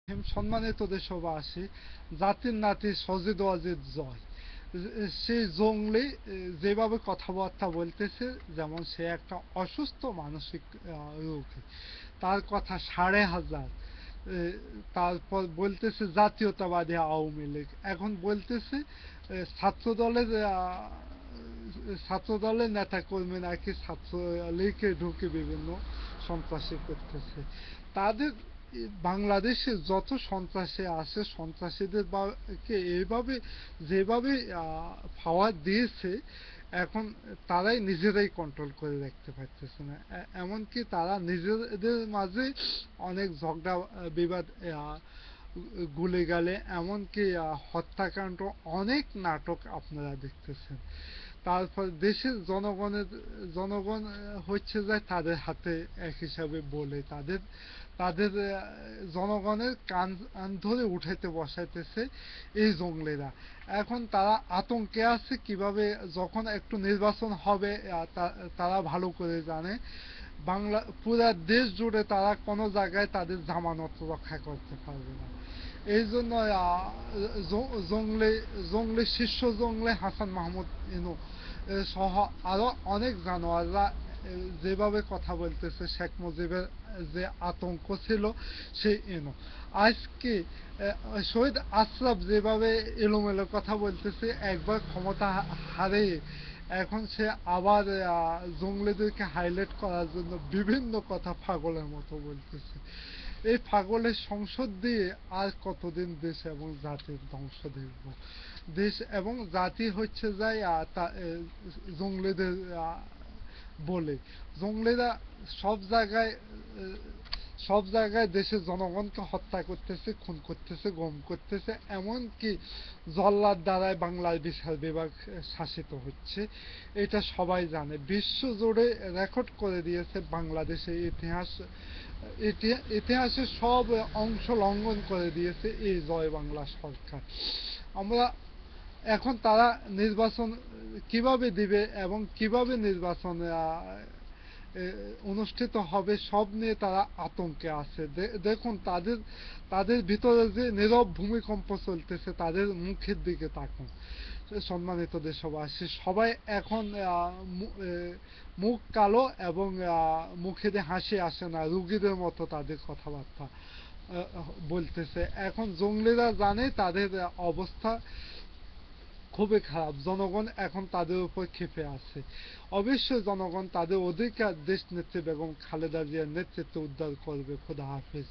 সম্মানিত দেশবাসী, জাতির নাতি সজিদ ওয়াজিদ জয়। সেই জঙ্গলি যেভাবে কথাবার্তা বলতেছে, যেমন সে একটা অসুস্থ মানসিক রোগী। তার কথা 5,500। তারপর বলতেছে জাতীয়তাবাদী আওয়ামী লীগ, এখন বলতেছে ছাত্র দলের নেতা কর্মী নাকি ছাত্রলীগে ঢুকে বিভিন্ন সন্ত্রাসী করতেছে। তাদের বাংলাদেশে যত সন্ত্রাসী আছে, সন্ত্রাসীদের কে এইভাবে যেভাবে পাওয়ার দিয়েছে, এখন তারাই নিজেরাই কন্ট্রোল করে রাখতে পারতেছে না। এমনকি তারা নিজেদের মাঝে অনেক ঝগড়া বিবাদ, গুলে গেলে, এমনকি হত্যাকাণ্ড, অনেক নাটক আপনারা দেখতেছেন। তারপর দেশের জনগণ হচ্ছে যায় তাদের হাতে এক হিসাবে বলে, তাদের তাদের জনগণের কান ধরে উঠাইতে বসাইতেছে এই জঙ্গলিরা। এখন তারা আতঙ্কে আছে কিভাবে যখন একটু নির্বাচন হবে, তারা ভালো করে জানে পুরা দেশ জুড়ে তারা কোনো জায়গায় তাদের জামানত রক্ষা করতে পারবে না। এই জন্য জঙ্গলে জঙ্গলে শীর্ষ জঙ্গলে হাসান মাহমুদ ইনু সহ আরো অনেক জানোয়াররা যেভাবে কথা বলতেছে, শেখ মুজিবের যে আতঙ্ক ছিল সেই ইনু আজকে শহীদ আশরাফ যেভাবে এলোমেলো কথা বলতেছে, একবার ক্ষমতা হারিয়ে এখন সে আবার জঙ্গলিদেরকে হাইলাইট করার জন্য বিভিন্ন কথা পাগলের মতো বলতেছে। এই পাগলের সংসদ দিয়ে আর কতদিন দেশ এবং জাতির ধ্বংস দেখব? দেশ এবং জাতি হচ্ছে যায় জঙ্গলিদের বলে। জঙ্গলিরা সব জায়গায় সব জায়গায় দেশের জনগণকে হত্যা করতেছে, খুন করতেছে, গম করতেছে, এমনকি জল্লাদ দ্বারাই বাংলার বিচার বিভাগ শাসিত হচ্ছে। এটা সবাই জানে, বিশ্ব জুড়ে রেকর্ড করে দিয়েছে বাংলাদেশের ইতিহাসের সব অংশ লঙ্ঘন করে দিয়েছে এই জয় বাংলা সরকার। আমরা এখন তারা নির্বাচন কিভাবে দিবে এবং কিভাবে নির্বাচন অনুষ্ঠিত হবে সব নিয়ে তারা আতঙ্কে আছে। দেখুন তাদের ভিতরে যে নীরব ভূমিকম্প চলতেছে, তাদের মুখের দিকে তাকুন। সম্মানিত দেশবাসী, সবাই এখন মুখ কালো এবং মুখে দিয়ে হাসি আসে না, রুগীদের মতো তাদের কথাবার্তা বলতেছে। এখন জঙ্গলিরা জানে তাদের অবস্থা খুবই খারাপ, জনগণ এখন তাদের উপর ক্ষেপে আছে। অবশ্যই জনগণ তাদের অধিকার দেশ নেত্রী বেগম খালেদা জিয়ার নেতৃত্বে উদ্ধার করবে। খোদা হাফেজ।